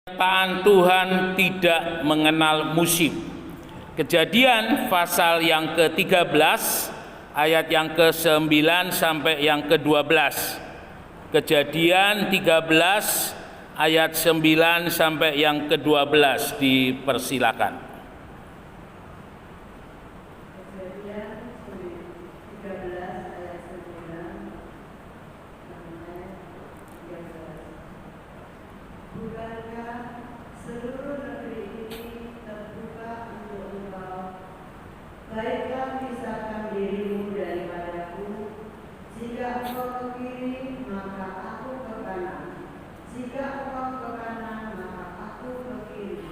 Ciptaan Tuhan tidak mengenal musim. Kejadian pasal yang ke-13 ayat yang ke-9 sampai yang ke-12. Kejadian 13 ayat 9 sampai yang ke-12 dipersilakan. Baiklah pisahkan dirimu daripadaku. Jika engkau ke kiri, maka aku ke kanan. Jika engkau ke kanan, maka aku ke kiri.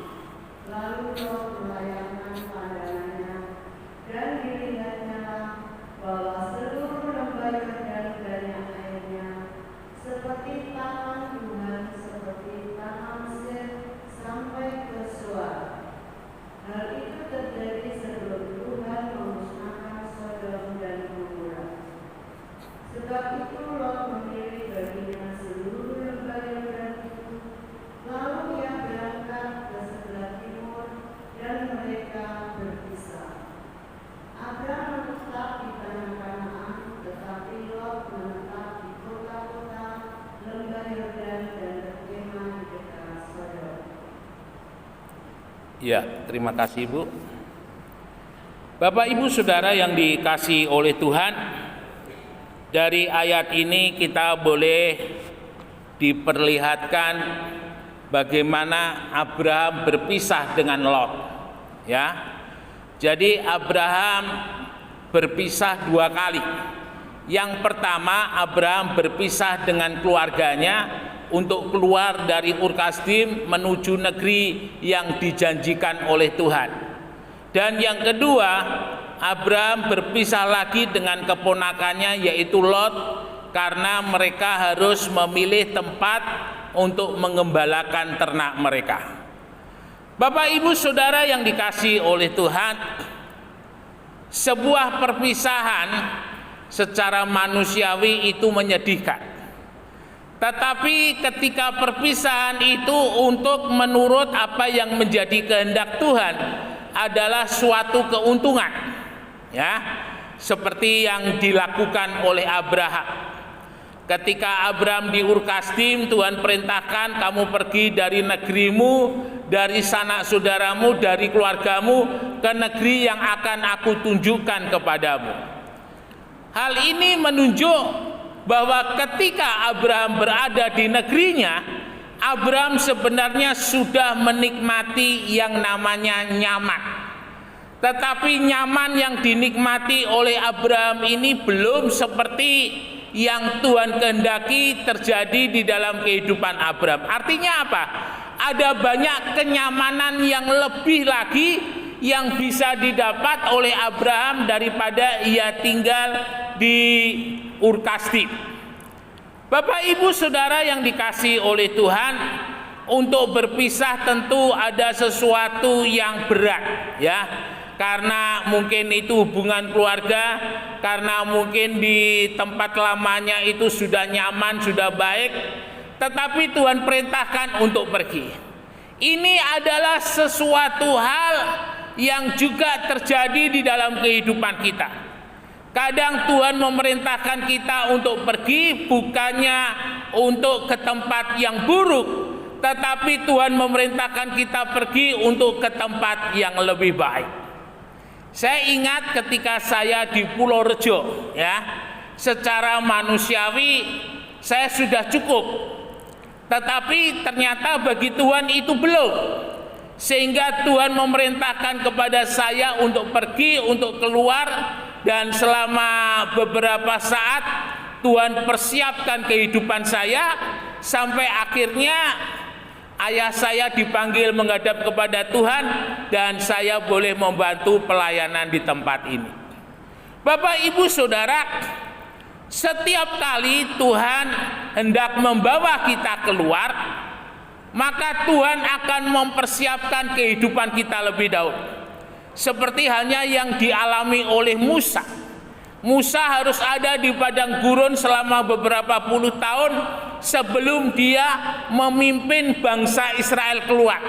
Lalu Roh melayangkan pandangannya, dan dilihatnya bahwa seluruh lembah Yordan dan yang airnya seperti taman Tuhan, seperti taman Mesir sampai ke Zoar. Hal itu terjadi sebelum Tuhan memusnahkan Sodom dan Gomora. Sebab itu Lot memilih baginya seluruh lembah Yordan itu. Lalu ia berangkat ke sebelah timur dan mereka berpisah. Abram menetap di tanah Kanaan, tetapi Lot menetap di kota-kota lembah Yordan dan berkemah di dekat Sodom. Ya, terima kasih Ibu. Bapak Ibu Saudara yang dikasihi oleh Tuhan, dari ayat ini kita boleh diperlihatkan bagaimana Abraham berpisah dengan Lot. Ya. Jadi Abraham berpisah dua kali. Yang pertama, Abraham berpisah dengan keluarganya untuk keluar dari Ur Kasdim menuju negeri yang dijanjikan oleh Tuhan. Dan yang kedua, Abraham berpisah lagi dengan keponakannya yaitu Lot, karena mereka harus memilih tempat untuk mengembalakan ternak mereka. Bapak Ibu Saudara yang dikasihi oleh Tuhan, sebuah perpisahan secara manusiawi itu menyedihkan. Tetapi ketika perpisahan itu untuk menurut apa yang menjadi kehendak Tuhan adalah suatu keuntungan, ya, seperti yang dilakukan oleh Abraham. Ketika Abraham di Ur Kasdim, Tuhan perintahkan kamu pergi dari negerimu, dari sanak saudaramu, dari keluargamu ke negeri yang akan aku tunjukkan kepadamu. Hal ini menunjuk bahwa ketika Abraham berada di negerinya, Abraham sebenarnya sudah menikmati yang namanya nyaman. Tetapi nyaman yang dinikmati oleh Abraham ini belum seperti yang Tuhan kehendaki terjadi di dalam kehidupan Abraham. Artinya apa? Ada banyak kenyamanan yang lebih lagi yang bisa didapat oleh Abraham daripada ia tinggal di Ur Kasdim. Bapak Ibu Saudara yang dikasihi oleh Tuhan, untuk berpisah tentu ada sesuatu yang berat, ya. Karena mungkin itu hubungan keluarga, karena mungkin di tempat lamanya itu sudah nyaman, sudah baik, tetapi Tuhan perintahkan untuk pergi. Ini adalah sesuatu hal yang juga terjadi di dalam kehidupan kita. Kadang Tuhan memerintahkan kita untuk pergi bukannya untuk ke tempat yang buruk, tetapi Tuhan memerintahkan kita pergi untuk ke tempat yang lebih baik. Saya ingat ketika saya di Pulau Rejo, ya, secara manusiawi saya sudah cukup, tetapi ternyata bagi Tuhan itu belum. Sehingga Tuhan memerintahkan kepada saya untuk pergi, untuk keluar, dan selama beberapa saat Tuhan persiapkan kehidupan saya sampai akhirnya ayah saya dipanggil menghadap kepada Tuhan dan saya boleh membantu pelayanan di tempat ini. Bapak Ibu Saudara, setiap kali Tuhan hendak membawa kita keluar, maka Tuhan akan mempersiapkan kehidupan kita lebih dahulu. Seperti halnya yang dialami oleh Musa. Musa harus ada di padang gurun selama beberapa puluh tahun sebelum dia memimpin bangsa Israel keluar.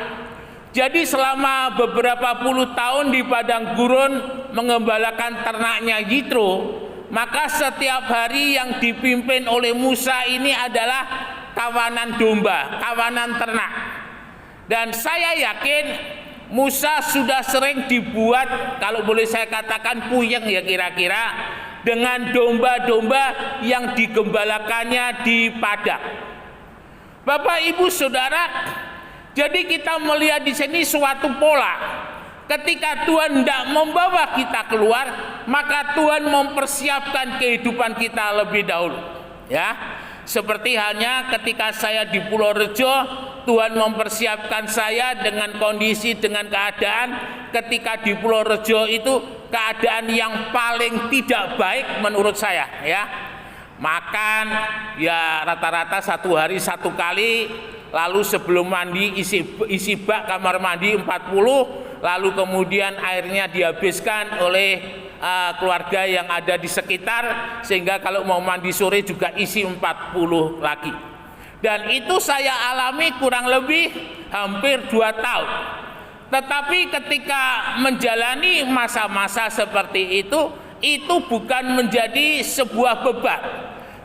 Jadi selama beberapa puluh tahun di padang gurun mengembalakan ternaknya Yitro, maka setiap hari yang dipimpin oleh Musa ini adalah kawanan domba, kawanan ternak. Dan saya yakin Musa sudah sering dibuat, kalau boleh saya katakan puyeng ya kira-kira, dengan domba-domba yang digembalakannya di padang. Bapak Ibu Saudara, jadi kita melihat di sini suatu pola. Ketika Tuhan tidak membawa kita keluar, maka Tuhan mempersiapkan kehidupan kita lebih dahulu. Ya, seperti halnya ketika saya di Pulau Rejo, Tuhan mempersiapkan saya dengan kondisi, dengan keadaan ketika di Pulau Rejo itu keadaan yang paling tidak baik menurut saya. Ya, makan ya rata-rata satu hari satu kali, lalu sebelum mandi isi bak kamar mandi 40. Lalu kemudian airnya dihabiskan oleh keluarga yang ada di sekitar, sehingga kalau mau mandi sore juga isi 40 lagi. Dan itu saya alami kurang lebih hampir 2 tahun. Tetapi ketika menjalani masa-masa seperti itu bukan menjadi sebuah beban,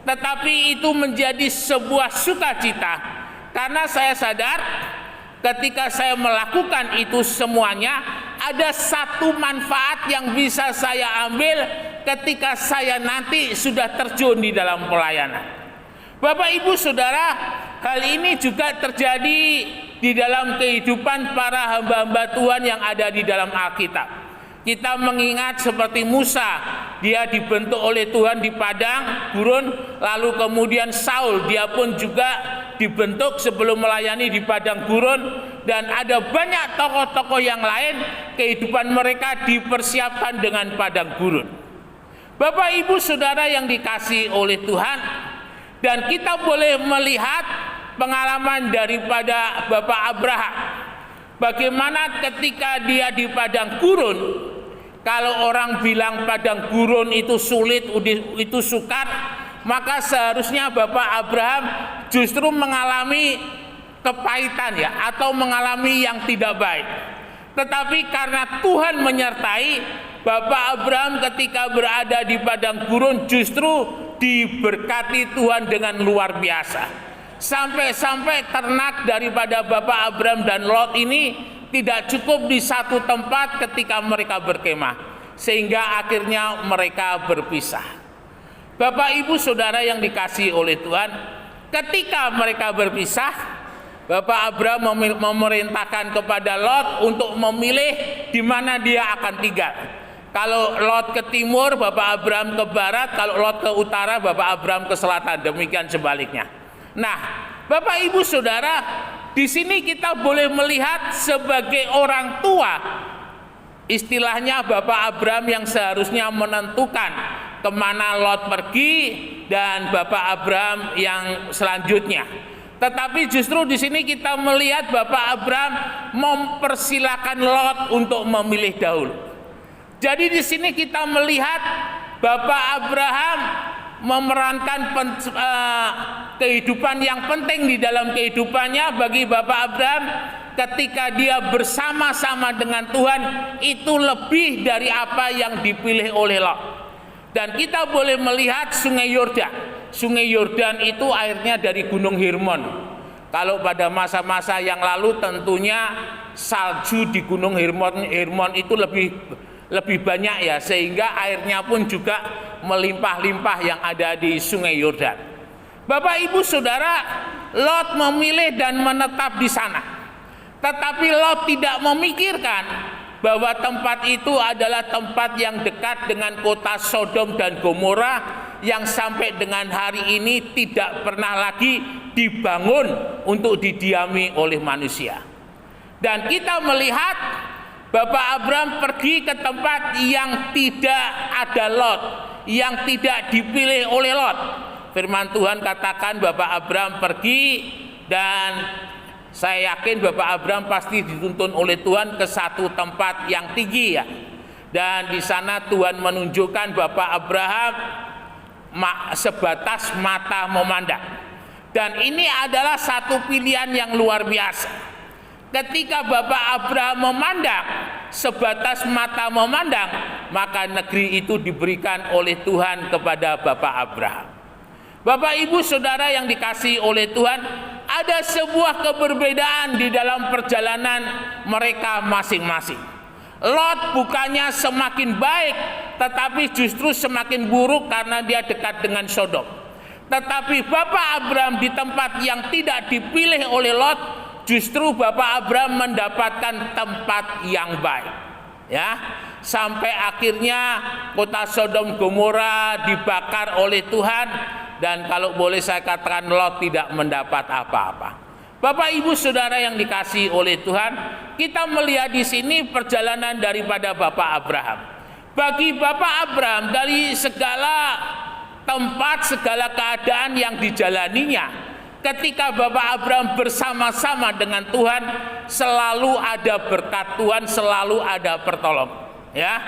tetapi itu menjadi sebuah sukacita. Karena saya sadar ketika saya melakukan itu semuanya, ada satu manfaat yang bisa saya ambil ketika saya nanti sudah terjun di dalam pelayanan. Bapak Ibu Saudara, hal ini juga terjadi di dalam kehidupan para hamba-hamba Tuhan yang ada di dalam Alkitab. Kita mengingat seperti Musa, dia dibentuk oleh Tuhan di padang gurun, lalu kemudian Saul, dia pun juga dibentuk sebelum melayani di padang gurun, dan ada banyak tokoh-tokoh yang lain, kehidupan mereka dipersiapkan dengan padang gurun. Bapak Ibu Saudara yang dikasihi oleh Tuhan, dan kita boleh melihat pengalaman daripada Bapak Abraham, bagaimana ketika dia di padang gurun. Kalau orang bilang padang gurun itu sulit, itu sukar, maka seharusnya Bapak Abraham justru mengalami kepahitan ya, atau mengalami yang tidak baik. Tetapi karena Tuhan menyertai, Bapak Abraham ketika berada di padang gurun justru diberkati Tuhan dengan luar biasa. Sampai-sampai ternak daripada Bapak Abraham dan Lot ini tidak cukup di satu tempat ketika mereka berkemah, sehingga akhirnya mereka berpisah. Bapak Ibu Saudara yang dikasihi oleh Tuhan, ketika mereka berpisah, Bapak Abraham memerintahkan kepada Lot untuk memilih di mana dia akan tinggal. Kalau Lot ke timur, Bapak Abraham ke barat. Kalau Lot ke utara, Bapak Abraham ke selatan. Demikian sebaliknya. Nah, Bapak Ibu Saudara, di sini kita boleh melihat sebagai orang tua, istilahnya Bapak Abraham yang seharusnya menentukan kemana Lot pergi dan Bapak Abraham yang selanjutnya. Tetapi justru di sini kita melihat Bapak Abraham mempersilahkan Lot untuk memilih dahulu. Jadi di sini kita melihat Bapak Abraham memerankan kehidupan yang penting di dalam kehidupannya bagi Bapak Abraham. Ketika dia bersama-sama dengan Tuhan, itu lebih dari apa yang dipilih oleh Lot. Dan kita boleh melihat Sungai Yordan. Sungai Yordan itu airnya dari Gunung Hermon. Kalau pada masa-masa yang lalu tentunya salju di Gunung Hermon itu lebih banyak ya, sehingga airnya pun juga melimpah-limpah yang ada di Sungai Yordan. Bapak Ibu Saudara, Lot memilih dan menetap di sana. Tetapi Lot tidak memikirkan bahwa tempat itu adalah tempat yang dekat dengan kota Sodom dan Gomora yang sampai dengan hari ini tidak pernah lagi dibangun untuk didiami oleh manusia. Dan kita melihat Bapak Abraham pergi ke tempat yang tidak ada Lot, yang tidak dipilih oleh Lot. Firman Tuhan katakan Bapak Abraham pergi, dan saya yakin Bapak Abraham pasti dituntun oleh Tuhan ke satu tempat yang tinggi ya. Dan di sana Tuhan menunjukkan Bapak Abraham sebatas mata memandang. Dan ini adalah satu pilihan yang luar biasa. Ketika Bapak Abraham memandang, sebatas mata memandang, maka negeri itu diberikan oleh Tuhan kepada Bapak Abraham. Bapak Ibu Saudara yang dikasihi oleh Tuhan, ada sebuah keberbedaan di dalam perjalanan mereka masing-masing. Lot bukannya semakin baik, tetapi justru semakin buruk karena dia dekat dengan Sodom. Tetapi Bapak Abraham di tempat yang tidak dipilih oleh Lot, justru Bapak Abraham mendapatkan tempat yang baik. Ya, sampai akhirnya kota Sodom Gomora dibakar oleh Tuhan, dan kalau boleh saya katakan Lot tidak mendapat apa-apa. Bapak Ibu Saudara yang dikasihi oleh Tuhan, kita melihat di sini perjalanan daripada Bapak Abraham. Bagi Bapak Abraham, dari segala tempat, segala keadaan yang dijalaninya, ketika Bapak Abraham bersama-sama dengan Tuhan, selalu ada berkat Tuhan, selalu ada pertolongan. Ya,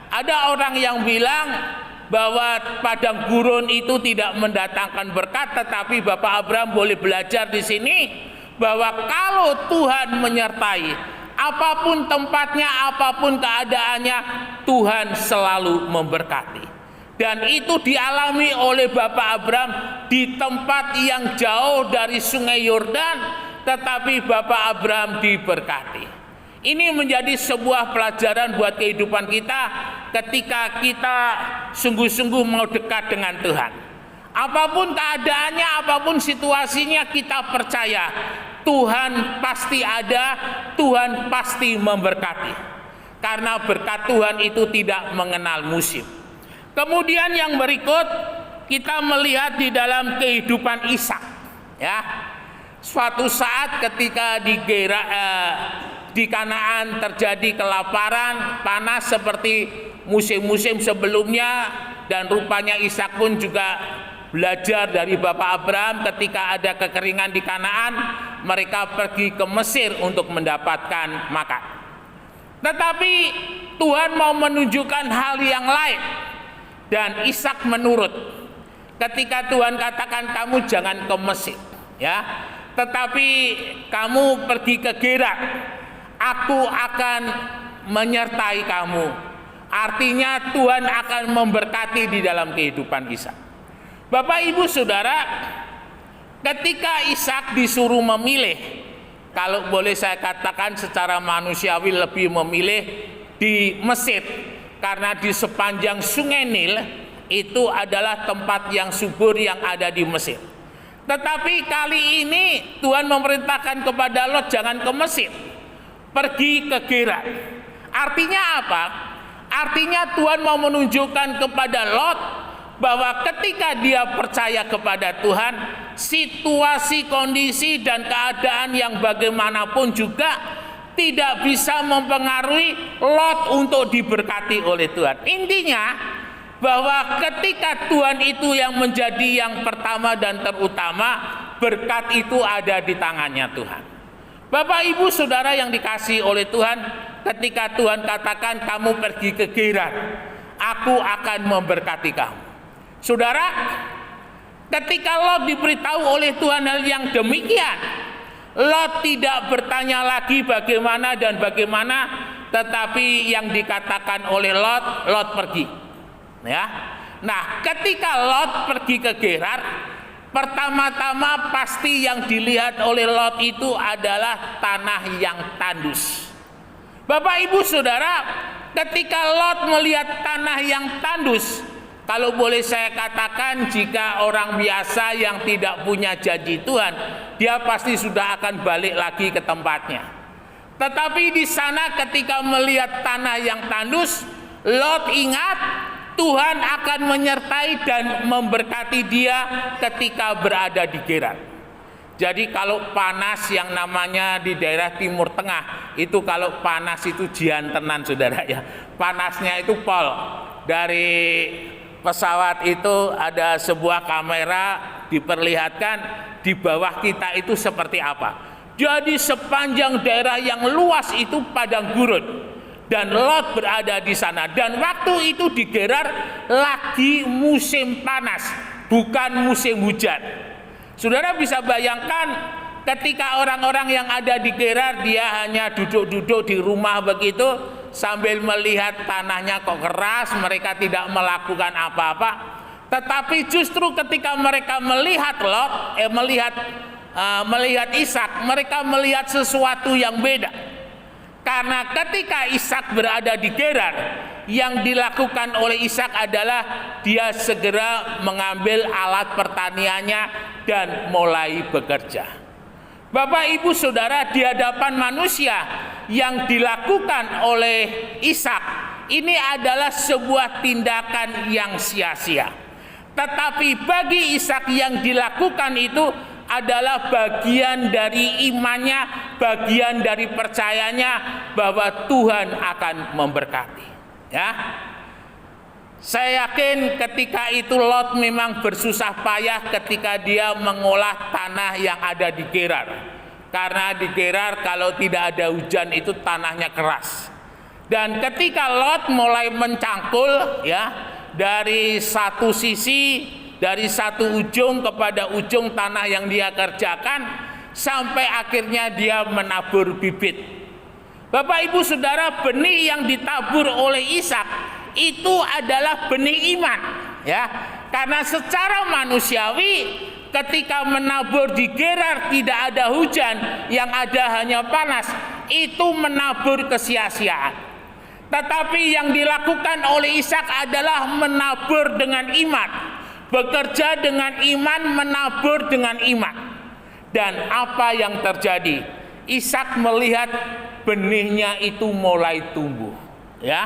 ada orang yang bilang bahwa padang gurun itu tidak mendatangkan berkat, tetapi Bapak Abraham boleh belajar di sini bahwa kalau Tuhan menyertai, apapun tempatnya, apapun keadaannya, Tuhan selalu memberkati. Dan itu dialami oleh Bapak Abraham di tempat yang jauh dari Sungai Yordan, tetapi Bapak Abraham diberkati. Ini menjadi sebuah pelajaran buat kehidupan kita ketika kita sungguh-sungguh mau dekat dengan Tuhan. Apapun keadaannya, apapun situasinya, kita percaya Tuhan pasti ada, Tuhan pasti memberkati. Karena berkat Tuhan itu tidak mengenal musim. Kemudian yang berikut, kita melihat di dalam kehidupan Ishak. Ya, suatu saat ketika di Kanaan terjadi kelaparan, panas seperti musim-musim sebelumnya, dan rupanya Ishak pun juga belajar dari Bapak Abraham. Ketika ada kekeringan di Kanaan, mereka pergi ke Mesir untuk mendapatkan makan. Tetapi Tuhan mau menunjukkan hal yang lain, dan Ishak menurut. Ketika Tuhan katakan kamu jangan ke Mesir, ya, tetapi kamu pergi ke Gerar, aku akan menyertai kamu. Artinya Tuhan akan memberkati di dalam kehidupan Ishak. Bapak Ibu Saudara, ketika Ishak disuruh memilih, kalau boleh saya katakan secara manusiawi lebih memilih di Mesir, karena di sepanjang Sungai Nil itu adalah tempat yang subur yang ada di Mesir. Tetapi kali ini Tuhan memerintahkan kepada Lot jangan ke Mesir, pergi ke Gerar. Artinya apa? Artinya Tuhan mau menunjukkan kepada Lot bahwa ketika dia percaya kepada Tuhan, situasi, kondisi, dan keadaan yang bagaimanapun juga tidak bisa mempengaruhi Lot untuk diberkati oleh Tuhan. Intinya bahwa ketika Tuhan itu yang menjadi yang pertama dan terutama, berkat itu ada di tangannya Tuhan. Bapak Ibu Saudara yang dikasihi oleh Tuhan, ketika Tuhan katakan kamu pergi ke Gerar, aku akan memberkati kamu. Saudara, ketika Lot diberitahu oleh Tuhan hal yang demikian, Lot tidak bertanya lagi bagaimana dan bagaimana, tetapi yang dikatakan oleh Lot, Lot pergi. Ya. Nah, ketika Lot pergi ke Gerar, pertama-tama pasti yang dilihat oleh Lot itu adalah tanah yang tandus. Bapak Ibu Saudara, ketika Lot melihat tanah yang tandus, kalau boleh saya katakan, jika orang biasa yang tidak punya janji Tuhan, dia pasti sudah akan balik lagi ke tempatnya. Tetapi di sana ketika melihat tanah yang tandus, Lot ingat Tuhan akan menyertai dan memberkati dia ketika berada di Gerar. Jadi kalau panas yang namanya di daerah Timur Tengah, itu kalau panas itu jiantenan saudara ya. Panasnya itu pol. Dari pesawat itu ada sebuah kamera diperlihatkan di bawah kita itu seperti apa. Jadi sepanjang daerah yang luas itu padang gurun. Dan Lot berada di sana. Dan waktu itu di Gerar lagi musim panas, bukan musim hujan. Saudara bisa bayangkan ketika orang-orang yang ada di Gerar, dia hanya duduk-duduk di rumah begitu sambil melihat tanahnya kok keras, mereka tidak melakukan apa-apa. Tetapi justru ketika mereka melihat melihat Ishak, mereka melihat sesuatu yang beda. Karena ketika Ishak berada di Gerar, yang dilakukan oleh Ishak adalah dia segera mengambil alat pertaniannya dan mulai bekerja. Bapak Ibu Saudara, di hadapan manusia yang dilakukan oleh Ishak ini adalah sebuah tindakan yang sia-sia. Tetapi bagi Ishak yang dilakukan itu adalah bagian dari imannya, bagian dari percayanya bahwa Tuhan akan memberkati. Ya, saya yakin ketika itu Lot memang bersusah payah ketika dia mengolah tanah yang ada di Gerar. Karena di Gerar kalau tidak ada hujan itu tanahnya keras. Dan ketika Lot mulai mencangkul ya dari satu sisi, dari satu ujung kepada ujung tanah yang dia kerjakan, sampai akhirnya dia menabur bibit. Bapak Ibu Saudara, benih yang ditabur oleh Ishak itu adalah benih iman, ya. Karena secara manusiawi ketika menabur di Gerar tidak ada hujan, yang ada hanya panas, itu menabur kesia-siaan. Tetapi yang dilakukan oleh Ishak adalah menabur dengan iman, bekerja dengan iman, menabur dengan iman. Dan apa yang terjadi? Ishak melihat benihnya itu mulai tumbuh, ya.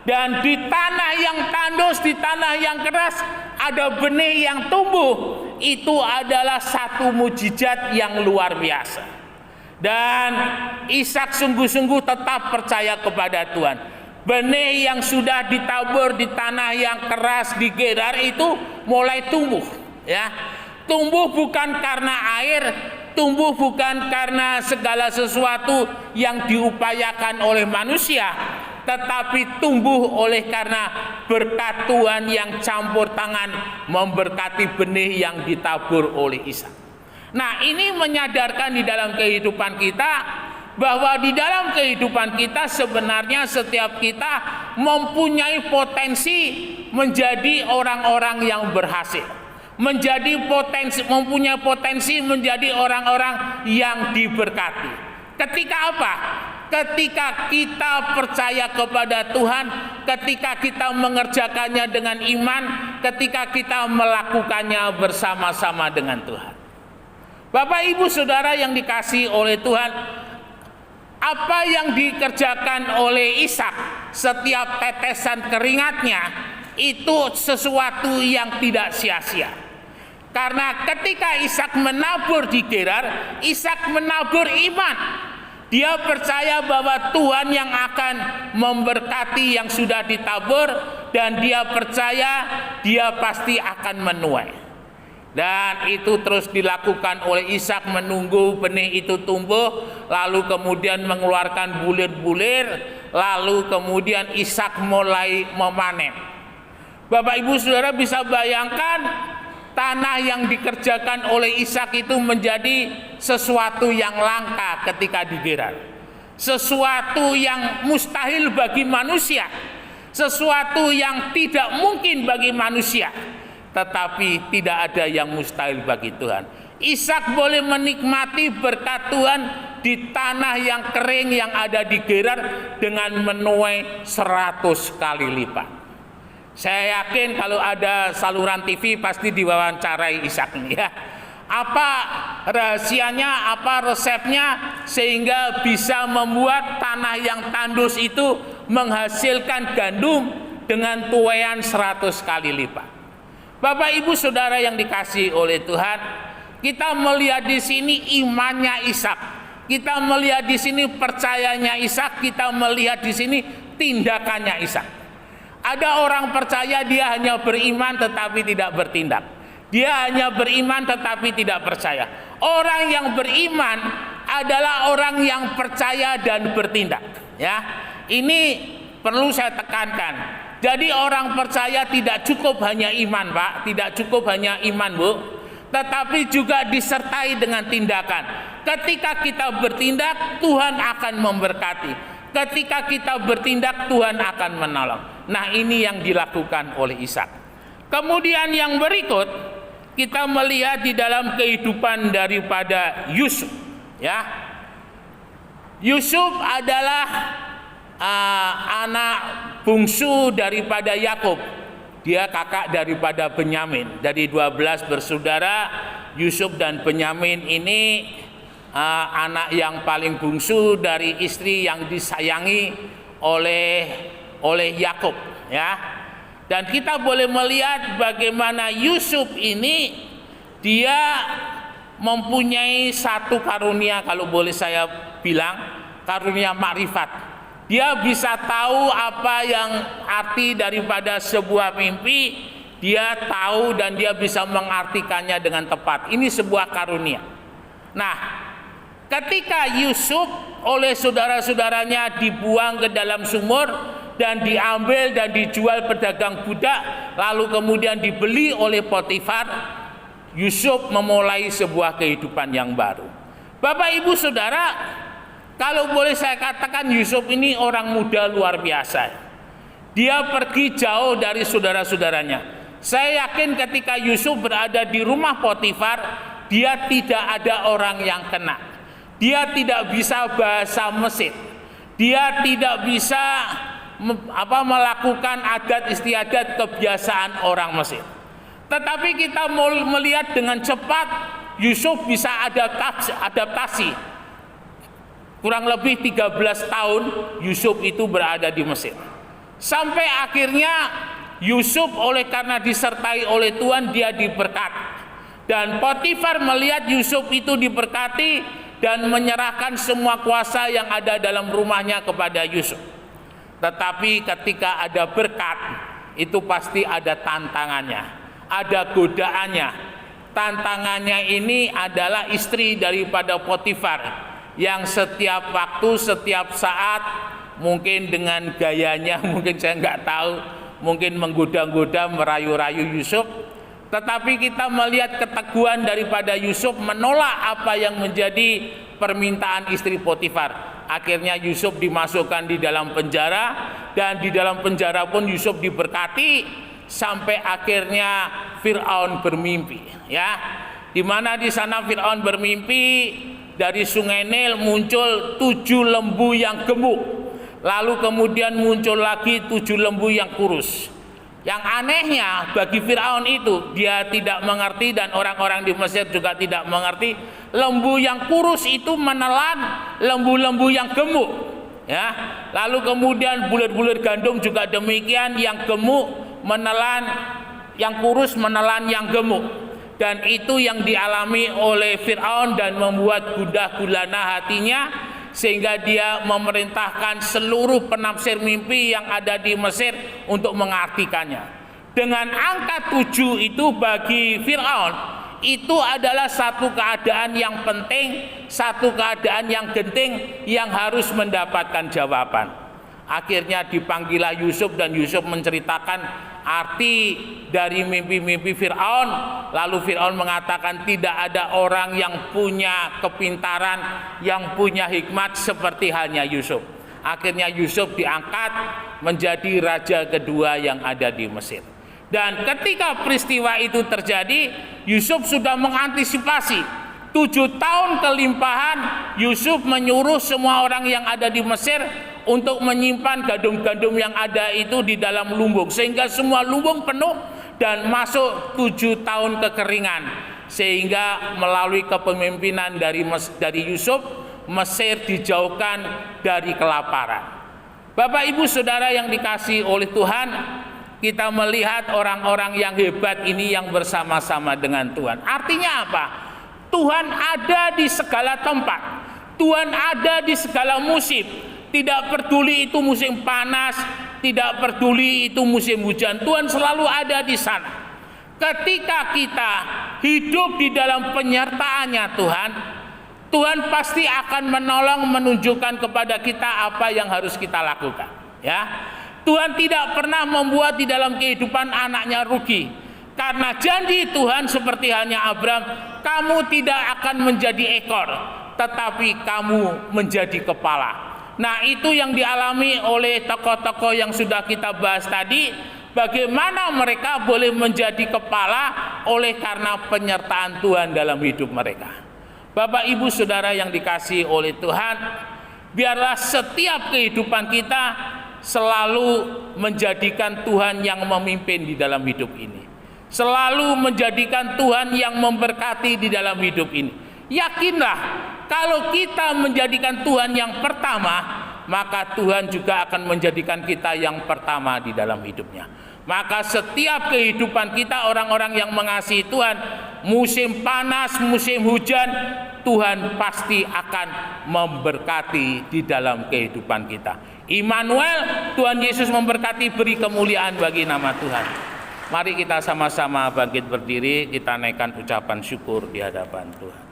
Dan di tanah yang tandus, di tanah yang keras ada benih yang tumbuh. Itu adalah satu mujizat yang luar biasa. Dan Ishak sungguh-sungguh tetap percaya kepada Tuhan. Benih yang sudah ditabur di tanah yang keras di Gerar itu mulai tumbuh, ya. Tumbuh bukan karena air, tumbuh bukan karena segala sesuatu yang diupayakan oleh manusia, tetapi tumbuh oleh karena berkat Tuhan yang campur tangan memberkati benih yang ditabur oleh Ishak. Nah, ini menyadarkan di dalam kehidupan kita bahwa di dalam kehidupan kita sebenarnya setiap kita mempunyai potensi menjadi orang-orang yang berhasil, mempunyai potensi menjadi orang-orang yang diberkati. Ketika apa? Ketika kita percaya kepada Tuhan, ketika kita mengerjakannya dengan iman, ketika kita melakukannya bersama-sama dengan Tuhan. Bapak Ibu Saudara yang dikasihi oleh Tuhan, apa yang dikerjakan oleh Ishak, setiap tetesan keringatnya itu sesuatu yang tidak sia-sia. Karena ketika Ishak menabur di Gerar, Ishak menabur iman. Dia percaya bahwa Tuhan yang akan memberkati yang sudah ditabur, dan dia percaya dia pasti akan menuai. Dan itu terus dilakukan oleh Ishak, menunggu benih itu tumbuh, lalu kemudian mengeluarkan bulir-bulir, lalu kemudian Ishak mulai memanen. Bapak Ibu Saudara bisa bayangkan tanah yang dikerjakan oleh Ishak itu menjadi sesuatu yang langka ketika di Gerar. Sesuatu yang mustahil bagi manusia, sesuatu yang tidak mungkin bagi manusia. Tetapi tidak ada yang mustahil bagi Tuhan. Ishak boleh menikmati berkat Tuhan di tanah yang kering yang ada di Gerar dengan menuai 100 kali lipat. Saya yakin kalau ada saluran TV pasti diwawancarai Ishak ini, ya. Apa rahasianya, apa resepnya sehingga bisa membuat tanah yang tandus itu menghasilkan gandum dengan tuaian 100 kali lipat. Bapak Ibu Saudara yang dikasihi oleh Tuhan, kita melihat di sini imannya Ishak, kita melihat di sini percayanya Ishak, kita melihat di sini tindakannya Ishak. Ada orang percaya dia hanya beriman tetapi tidak bertindak. Dia hanya beriman tetapi tidak percaya. Orang yang beriman adalah orang yang percaya dan bertindak, ya. Ini perlu saya tekankan. Jadi orang percaya tidak cukup hanya iman, Pak, tidak cukup hanya iman, Bu. tetapi juga disertai dengan tindakan. Ketika kita bertindak, Tuhan akan memberkati. Ketika kita bertindak, Tuhan akan menolong. Nah, ini yang dilakukan oleh Ishak. Kemudian yang berikut, kita melihat di dalam kehidupan daripada Yusuf. Ya, Yusuf adalah anak bungsu daripada Yakub. Dia kakak daripada Benyamin. Dari 12 bersaudara, Yusuf dan Benyamin ini anak yang paling bungsu dari istri yang disayangi oleh Yakub, ya. Dan kita boleh melihat bagaimana Yusuf ini dia mempunyai satu karunia, kalau boleh saya bilang, karunia makrifat. Dia bisa tahu apa yang arti daripada sebuah mimpi, dia tahu dan dia bisa mengartikannya dengan tepat. Ini sebuah karunia. Nah, ketika Yusuf oleh saudara-saudaranya dibuang ke dalam sumur dan diambil dan dijual pedagang budak, lalu kemudian dibeli oleh Potifar, Yusuf memulai sebuah kehidupan yang baru. Bapak, Ibu, Saudara, kalau boleh saya katakan, Yusuf ini orang muda luar biasa. Dia pergi jauh dari saudara-saudaranya. Saya yakin ketika Yusuf berada di rumah Potifar, dia tidak ada orang yang kena. Dia tidak bisa bahasa Mesir. Dia tidak bisa melakukan adat istiadat kebiasaan orang Mesir. Tetapi kita mau melihat dengan cepat Yusuf bisa adaptasi. Kurang lebih 13 tahun Yusuf itu berada di Mesir. Sampai akhirnya Yusuf oleh karena disertai oleh Tuhan, dia diberkati. Dan Potifar melihat Yusuf itu diberkati dan menyerahkan semua kuasa yang ada dalam rumahnya kepada Yusuf. Tetapi ketika ada berkat, itu pasti ada tantangannya, ada godaannya. Tantangannya ini adalah istri daripada Potifar, yang setiap waktu, setiap saat, mungkin dengan gayanya, mungkin saya nggak tahu, mungkin menggoda-goda, merayu-rayu Yusuf. Tetapi kita melihat keteguhan daripada Yusuf menolak apa yang menjadi permintaan istri Potifar. Akhirnya Yusuf dimasukkan di dalam penjara, dan di dalam penjara pun Yusuf diberkati sampai akhirnya Firaun bermimpi, ya. Di mana di sana Firaun bermimpi, dari sungai Nil muncul 7 lembu yang gemuk. Lalu kemudian muncul lagi 7 lembu yang kurus. Yang anehnya bagi Firaun itu, dia tidak mengerti dan orang-orang di Mesir juga tidak mengerti. Lembu yang kurus itu menelan lembu-lembu yang gemuk, ya. Lalu kemudian bulir-bulir gandum juga demikian, yang gemuk menelan, yang kurus menelan yang gemuk. Dan itu yang dialami oleh Firaun dan membuat gundah gulana hatinya, sehingga dia memerintahkan seluruh penafsir mimpi yang ada di Mesir untuk mengartikannya. Dengan angka 7 itu bagi Firaun itu adalah satu keadaan yang penting, satu keadaan yang genting yang harus mendapatkan jawaban. Akhirnya dipanggillah Yusuf dan Yusuf menceritakan arti dari mimpi-mimpi Firaun. Lalu Firaun mengatakan tidak ada orang yang punya kepintaran, yang punya hikmat seperti halnya Yusuf. Akhirnya Yusuf diangkat menjadi raja kedua yang ada di Mesir. Dan ketika peristiwa itu terjadi, Yusuf sudah mengantisipasi 7 tahun kelimpahan. Yusuf menyuruh semua orang yang ada di Mesir untuk menyimpan gandum-gandum yang ada itu di dalam lumbung, sehingga semua lumbung penuh dan masuk 7 tahun kekeringan. Sehingga melalui kepemimpinan dari Yusuf, Mesir dijauhkan dari kelaparan. Bapak, Ibu, Saudara yang dikasihi oleh Tuhan, kita melihat orang-orang yang hebat ini yang bersama-sama dengan Tuhan. Artinya apa? Tuhan ada di segala tempat, Tuhan ada di segala musim. Tidak peduli itu musim panas, tidak peduli itu musim hujan, Tuhan selalu ada di sana. Ketika kita hidup di dalam penyertaannya Tuhan, Tuhan pasti akan menolong, menunjukkan kepada kita apa yang harus kita lakukan, ya. Tuhan tidak pernah membuat di dalam kehidupan anaknya rugi. Karena janji Tuhan seperti halnya Abraham, kamu tidak akan menjadi ekor, tetapi kamu menjadi kepala. Nah, itu yang dialami oleh tokoh-tokoh yang sudah kita bahas tadi. Bagaimana mereka boleh menjadi kepala oleh karena penyertaan Tuhan dalam hidup mereka. Bapak, Ibu, Saudara yang dikasihi oleh Tuhan, biarlah setiap kehidupan kita selalu menjadikan Tuhan yang memimpin di dalam hidup ini. Selalu menjadikan Tuhan yang memberkati di dalam hidup ini. Yakinlah, kalau kita menjadikan Tuhan yang pertama, maka Tuhan juga akan menjadikan kita yang pertama di dalam hidupnya. Maka setiap kehidupan kita, orang-orang yang mengasihi Tuhan, musim panas, musim hujan, Tuhan pasti akan memberkati di dalam kehidupan kita. Immanuel, Tuhan Yesus memberkati, beri kemuliaan bagi nama Tuhan. Mari kita sama-sama bangkit berdiri, kita naikkan ucapan syukur di hadapan Tuhan.